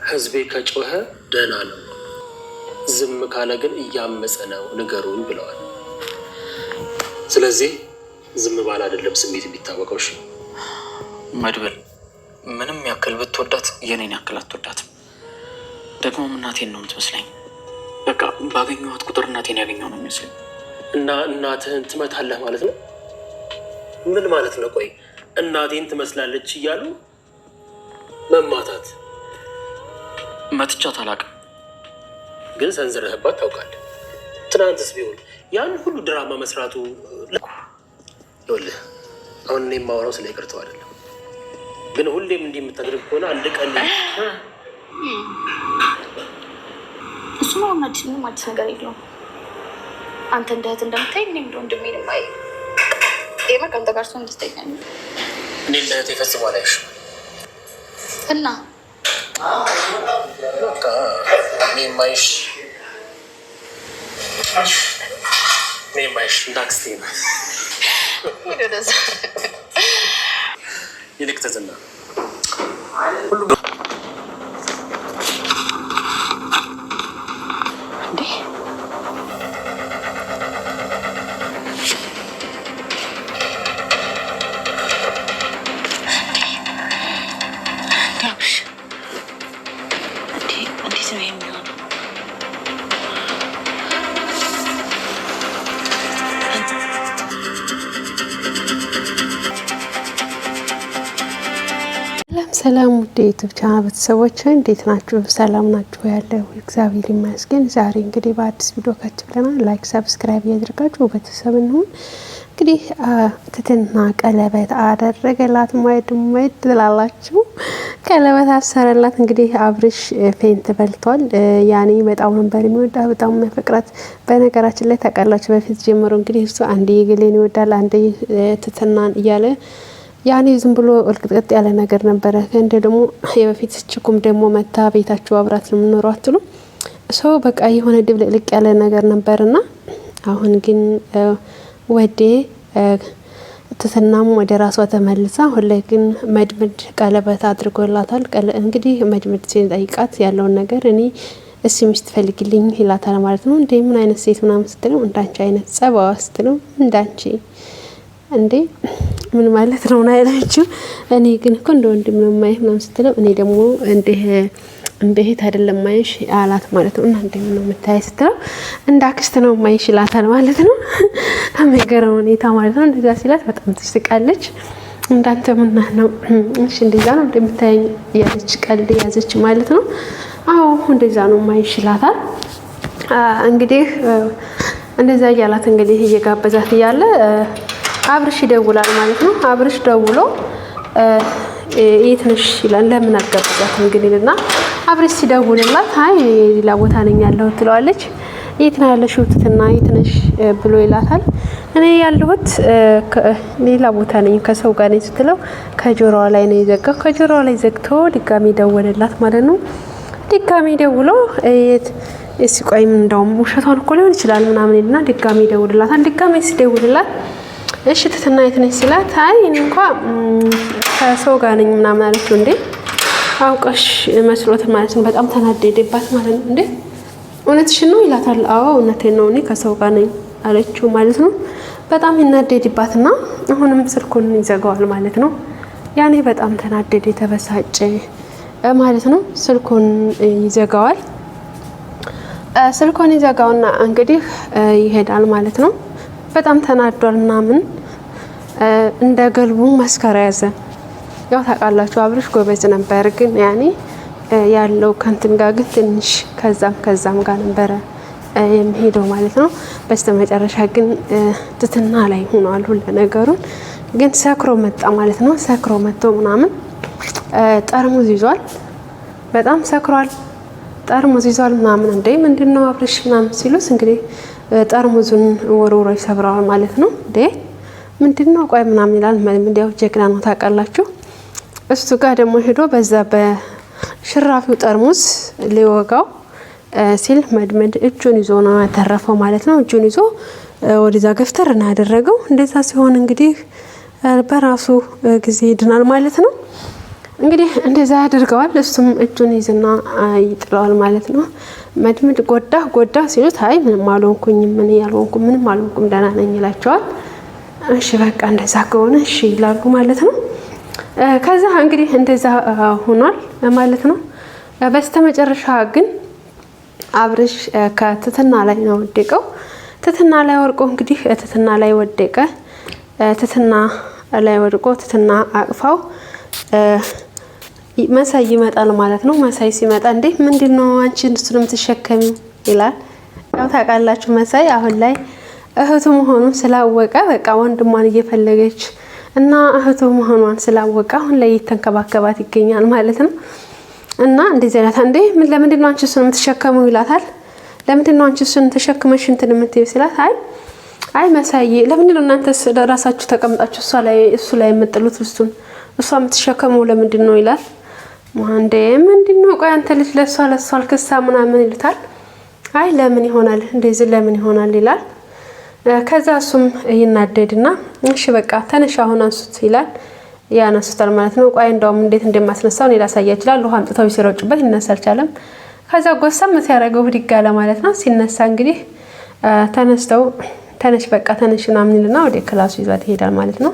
ህዝቤ ከጮኸ ደህና ነው፣ ዝም ካለ ግን እያመፀ ነው ንገሩን ብለዋል። ስለዚህ ዝም ባለ አይደለም ስሜት የሚታወቀው። እሺ መድብል ምንም ያክል ብትወዳት የኔን ያክል አትወዳትም። ደግሞም እናቴን ነው የምትመስለኝ። በቃ ባገኘኋት ቁጥር እናቴን ያገኘው ነው የሚመስለኝ። እና እናትህን ትመታለህ ማለት ነው? ምን ማለት ነው? ቆይ እናቴን ትመስላለች እያሉ መማታት? መትቻት አላውቅም፣ ግን ሰንዝረህባት ታውቃለህ። ትናንትስ ቢሆን ያን ሁሉ ድራማ መስራቱ ይኸውልህ፣ አሁን እኔ የማወራው ስለ ይቅርታው አይደለም፣ ግን ሁሌም እንዲህ የምታደርግ ከሆነ አንድ ቀን እሱ ምንም አዲስ ነገር የለውም። አንተ እንደ እህት እንደምታይ እኔም እንደ ወንድሜ ነው የማየው። የምር ከአንተ ጋር ሰው ደስተኛ ነኝ። እኔ እንደ እህቴ ፈጽሞ አላይሽም እና በቃ እኔ የማይሽ እንደ አክስቴ ነው። ይልቅ ትዝና ሰላም ውድ ዩቲዩብ ቻናል ቤተሰቦች እንዴት ናችሁ? ሰላም ናችሁ? ያለው እግዚአብሔር ይመስገን። ዛሬ እንግዲህ በአዲስ ቪዲዮ ከች ብለናል። ላይክ ሰብስክራይብ ያድርጋችሁ ቤተሰብ እንሁን። እንግዲህ ትትና ቀለበት አደረገላት ማይድ ትላላችሁ። ቀለበት አሰረላት። እንግዲህ አብርሽ ፌንት በልቷል። ያኔ በጣም ነበር የሚወዳት፣ በጣም መፈቅራት። በነገራችን ላይ ታውቃላችሁ በፊት ጀምሮ እንግዲህ እሱ አንዴ ግሌን ይወዳል፣ አንዴ ትትናን እያለ ያኔ ዝም ብሎ እልቅጥቅጥ ያለ ነገር ነበረ። እንደ ደግሞ የበፊት ችኩም ደግሞ መታ ቤታቸው አብራት ነው የምኖረው አትሉ ሰው በቃ የሆነ ድብልቅልቅ ያለ ነገር ነበርና አሁን ግን ወዴ ትትናም ወደ ራሷ ተመልሳ ሁሌ ግን መድመድ ቀለበት አድርጎላታል። እንግዲህ መድመድ ሲጠይቃት ያለውን ነገር እኔ እሱ ሚስት ፈልግልኝ ይላታል ማለት ነው። እንዴ ምን አይነት ሴት ምናምን ስትለው እንዳንቺ አይነት ጸባዋ ስትለው እንዳንቺ እንዴ ምን ማለት ነው ናይላችሁ? እኔ ግን እኮ እንደ ወንድም ነው ማይህ ምናምን ስትለው እኔ ደግሞ እንደ እህት አይደለም ማይሽ አላት ማለት ነው። እና እንደምን ነው የምታይ ስትለው እንደ አክስት ነው ማይሽ ይላታል ማለት ነው። አመገረው ሁኔታ ማለት ነው። እንደዛ ሲላት በጣም ትስቃለች። እንዳንተ ምን ነው እሺ እንደዛ ነው እንደምታይ ያለች ቀልድ ያዘች ማለት ነው። አዎ እንደዛ ነው ማይሽ ይላታል። እንግዲህ እንደዛ ያላት እንግዲህ እየጋበዛት እያለ አብርሽ ይደውላል ማለት ነው። አብርሽ ደውሎ የት ነሽ ይላል። ለምን አልጋበዛት እንግዲህና አብርሽ ሲደውልላት አይ ሌላ ቦታ ነኝ ያለው ትለዋለች። የት ነው ያለሽው ትትና የት ነሽ ብሎ ይላታል። እኔ ያለሁት ሌላ ቦታ ነኝ ከሰው ጋር ነኝ ስትለው ከጆሮዋ ላይ ነው የዘጋው። ከጆሮዋ ላይ ዘግቶ ድጋሚ ደወለላት ማለት ነው። ድጋሚ ደውሎ ቆይ ምን እንደውም ውሸቷን እኮ ሊሆን ይችላል ምናምን ይልና ድጋሚ ደውልላታል። ድጋሚ ሲደውልላት እሺ ትትና የት ነሽ ሲላት አይ እኔ እንኳን ከሰው ጋር ነኝ ምናምን አለችው። እንዴ አውቀሽ መስሎት ማለት ነው። በጣም ተናደደባት ማለት ነው። እንዴ እውነትሽን ነው ይላታል። አዎ እውነቴን ነው እኔ ከሰው ጋር ነኝ አለችው ማለት ነው። በጣም ይናደድባትና አሁንም ስልኩን ይዘጋዋል ማለት ነው። ያኔ በጣም ተናደደ ተበሳጨ ማለት ነው። ስልኩን ይዘጋዋል። ስልኩን ይዘጋውና እንግዲህ ይሄዳል ማለት ነው። በጣም ተናዷል ምናምን እንደ ገልቡ መስከራ ያዘ። ያው ታውቃላችሁ አብርሽ ጎበዝ ነበር፣ ግን ያኔ ያለው ከንትን ጋር ግን ትንሽ ከዛም ጋር ነበረ የሚሄደው ማለት ነው። በስተመጨረሻ ግን ትትና ላይ ሆኗል ሁሉ ነገሩን። ግን ሰክሮ መጣ ማለት ነው። ሰክሮ መጥቶ ምናምን ጠርሙዝ ይዟል። በጣም ሰክሯል። ጠርሙዝ ይዟል ምናምን እንዴ ምንድነው አብርሽ ምናምን ሲሉስ እንግዲህ ጠርሙዙን ወርውሮ ይሰብራል ማለት ነው። እንዴ ምንድነው ቆይ ምናምን ይላል። እንዲያው ጀግና ነው ታውቃላችሁ። እሱ ጋር ደግሞ ሄዶ በዛ በሽራፊው ጠርሙዝ ሊወጋው ሲል መድመድ እጁን ይዞ ነው ያተረፈው ማለት ነው። እጁን ይዞ ወደዛ ገፍተር እና ያደረገው እንደዛ ሲሆን እንግዲህ በራሱ ጊዜ ይድናል ማለት ነው። እንግዲህ እንደዛ ያደርገዋል። እሱም እጁን ይዝና ይጥለዋል ማለት ነው። መድምድ ጎዳ ሲሉት አይ ምንም አልሆንኩኝም፣ ምን ያልሆንኩም ምንም አልሆንኩም ደህና ነኝ ይላቸዋል። እሺ በቃ እንደዛ ከሆነ እሺ ይላሉ ማለት ነው። ከዛ እንግዲህ እንደዛ ሆኗል ማለት ነው። በስተመጨረሻ ግን አብርሽ ከትትና ላይ ነው ወደቀው። ትትና ላይ ወርቆ እንግዲህ ትትና ላይ ወደቀ። ትትና ላይ ወድቆ ትትና አቅፋው መሳይ ይመጣል ማለት ነው። መሳይ ሲመጣ እንዴ ምንድነው አንቺ እሱን የምትሸከሚው ይላል። ያው ታውቃላችሁ መሳይ አሁን ላይ እህቱ መሆኑን ስላወቀ በቃ ወንድሟን እየፈለገች እና እህቱ መሆኗን ስላወቀ አሁን ላይ እየተንከባከባት ይገኛል ማለት ነው። እና እንደዚህ አይነት እንዴ ለምንድነው አንቺ እሱን የምትሸከሚው ይላታል። ለምንድነው አንቺ እሱን ተሸክመሽ እንትን የምትይው ሲላት አይ መሳይ ለምንድነው እናንተስ ለራሳችሁ ተቀምጣችሁ እሱ ላይ የምጥሉት እሷ የምትሸከመው ለምንድነው ይላል። ማንዴ ምንድነው ቆይ አንተ ልጅ ለሷ አልከሳ ምናምን ይሉታል። አይ ለምን ይሆናል እንደዚህ ለምን ይሆናል ይላል። ከዛ እሱም ይናደድና እሺ በቃ ተነሽ አሁን አንሱት ይላል። ያነሱታል ማለት ነው። ቆይ እንደውም እንዴት እንደማስነሳው እኔ ላሳያችሁ ይችላል። ውሃ አምጥተው ሲረጩበት ይነሳ አልቻለም። ከዛ ጎሳም ሲያደርገው ብድግ አለ ማለት ነው። ሲነሳ እንግዲህ ተነሽ በቃ ተነሽ ምናምን ይልና ወደ ክላሱ ይዟት ይሄዳል ማለት ነው።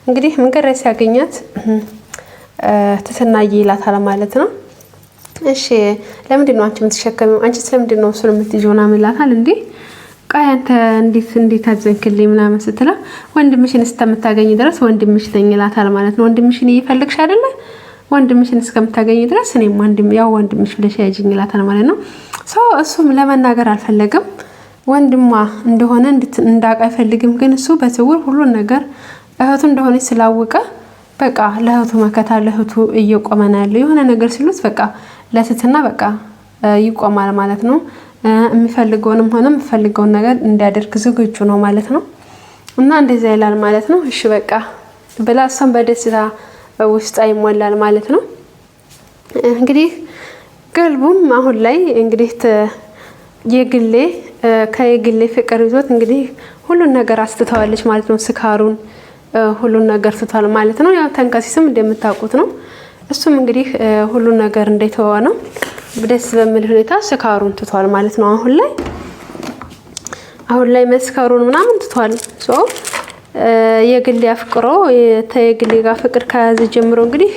እንግዲህ መንገድ ላይ ሲያገኛት ትትናዬ ይላታል ማለት ነው። እሺ ለምንድን ነው አንቺ የምትሸከሚው? አንቺ ስለምንድን ነው እሱን የምትይዥው ምናምን ይላታል። እንዴ ቆይ አንተ እንዴት አዘንክልኝ ምናምን ስትለው ወንድምሽን እስከምታገኝ ድረስ ወንድምሽ ነኝ ይላታል ማለት ነው። ወንድምሽን እየፈለግሽ አይደለ? ወንድምሽን እስከምታገኝ ድረስ እኔም ወንድምሽ ብለሽ ያዥኝ ይላታል ማለት ነው። እሱም ለመናገር አልፈለግም። ወንድሟ እንደሆነ እንዳውቅ አይፈልግም። ግን እሱ በስውር ሁሉን ነገር እህቱ እንደሆነች ስላወቀ በቃ ለእህቱ መከታ ለእህቱ እየቆመ ነው ያለው። የሆነ ነገር ሲሉት በቃ ለትትና በቃ ይቆማል ማለት ነው። የሚፈልገውንም ሆነ የሚፈልገውን ነገር እንዲያደርግ ዝግጁ ነው ማለት ነው። እና እንደዛ ይላል ማለት ነው። እሺ በቃ ብላ እሷም በደስታ ውስጥ ይሞላል ማለት ነው። እንግዲህ ገልቡም አሁን ላይ እንግዲህ ከየግሌ ፍቅር ይዞት እንግዲህ ሁሉን ነገር አስትተዋለች ማለት ነው። ስካሩን ሁሉን ነገር ትቷል ማለት ነው። ያው ተንከሲስም እንደምታውቁት ነው። እሱም እንግዲህ ሁሉን ነገር እንደተወ ነው። ደስ በሚል ሁኔታ ስካሩን ትቷል ማለት ነው። አሁን ላይ መስከሩን ምናምን ትቷል። የግሌ አፍቅሮ የግሌ ጋር ፍቅር ከያዘ ጀምሮ እንግዲህ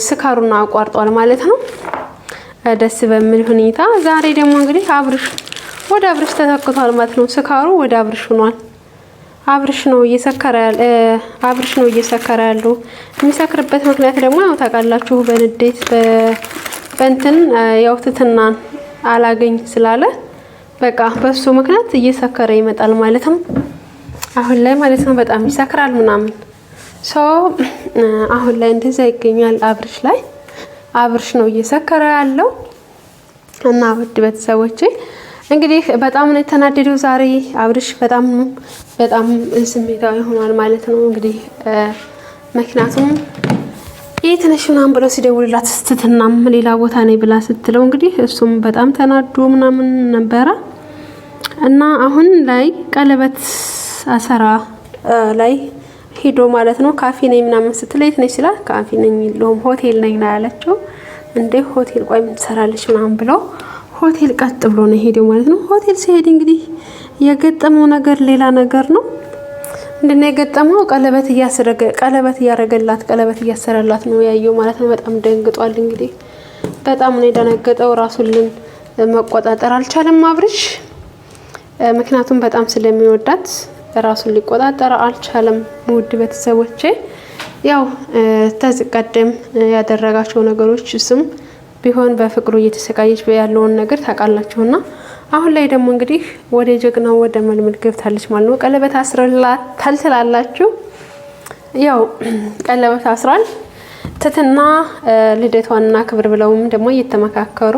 ስካሩን አቋርጧል ማለት ነው። ደስ በሚል ሁኔታ ዛሬ ደግሞ እንግዲህ ወደ አብርሽ ተተክቷል ማለት ነው። ስካሩ ወደ አብርሽ ሆኗል። አብርሽ ነው እየሰከረ ያለው። የሚሰክርበት ምክንያት ደግሞ ያው ታውቃላችሁ በንዴት በእንትን ያው ትትናን አላገኝ ስላለ በቃ በሱ ምክንያት እየሰከረ ይመጣል ማለት ነው። አሁን ላይ ማለት ነው በጣም ይሰክራል ምናምን አሁን ላይ እንደዛ ይገኛል። አብርሽ ነው እየሰከረ ያለው። እና ውድ ቤተሰቦቼ እንግዲህ በጣም ነው የተናደደው ዛሬ አብርሽ በጣም ስሜታዊ ሆኗል ማለት ነው። እንግዲህ ምክንያቱም የትነሽ ምናምን ብለው ሲደውልላት ትትናም ሌላ ቦታ ነኝ ብላ ስትለው እንግዲህ እሱም በጣም ተናዶ ምናምን ነበረ። እና አሁን ላይ ቀለበት አሰራ ላይ ሄዶ ማለት ነው ካፌ ነኝ ምናምን ስትለው የትነሽ ሲላት ካፌ ነኝ የለውም ሆቴል ነኝ ነው ያለችው። እንዴ ሆቴል ቆይ ምን ትሰራለች ምናምን ብለው ሆቴል ቀጥ ብሎ ነው ሄደው ማለት ነው። ሆቴል ሲሄድ እንግዲህ የገጠመው ነገር ሌላ ነገር ነው። ምንድነው የገጠመው? ቀለበት እያረገላት ቀለበት እያሰረላት ነው ያየው ማለት ነው። በጣም ደንግጧል። እንግዲህ በጣም ነው የደነገጠው። ራሱን መቆጣጠር አልቻለም አብርሽ። ምክንያቱም በጣም ስለሚወዳት ራሱን ሊቆጣጠር አልቻለም። ውድ ቤተሰቦቼ ያው ተዝቀደም ያደረጋቸው ነገሮች ስም ቢሆን በፍቅሩ እየተሰቃየች ያለውን ነገር ታውቃላችሁና አሁን ላይ ደግሞ እንግዲህ ወደ ጀግናው ወደ መልምል ገብታለች ማለት ነው። ቀለበት አስረላታል ትላላችሁ። ያው ቀለበት አስራል ትትና ልደቷንና ክብር ብለውም ደግሞ እየተመካከሩ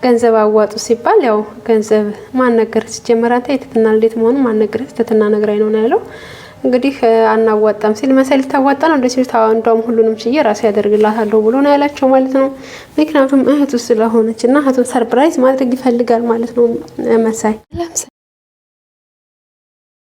ገንዘብ አዋጡ ሲባል ያው ገንዘብ ማን ነገር ሲጀመር አንተ የትትና ልደት መሆኑ ማን ነገር ትትና ነግራይ ነው ያለው። እንግዲህ አናዋጣም ሲል መሰል ታዋጣ ነው እንደዚህ ታዋንዳም ሁሉንም ሽዬ ራሴ ያደርግላታለሁ ብሎ ነው ያላቸው ማለት ነው። ምክንያቱም እህቱ ስለሆነች እና እህቱን ሰርፕራይዝ ማድረግ ይፈልጋል ማለት ነው መሳይ